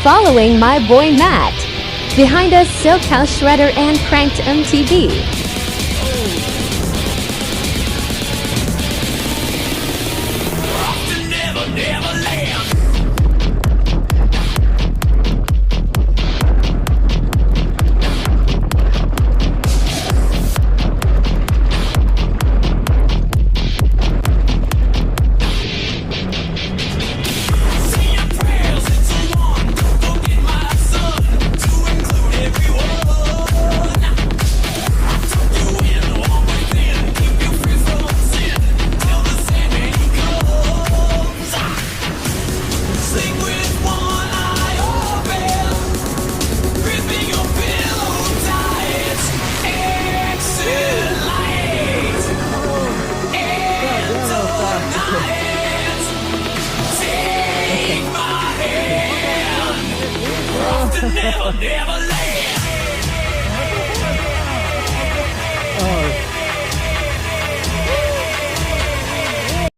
following my boy Matt. Behind us, Silk House Shredder and Pranked MTV. Never, never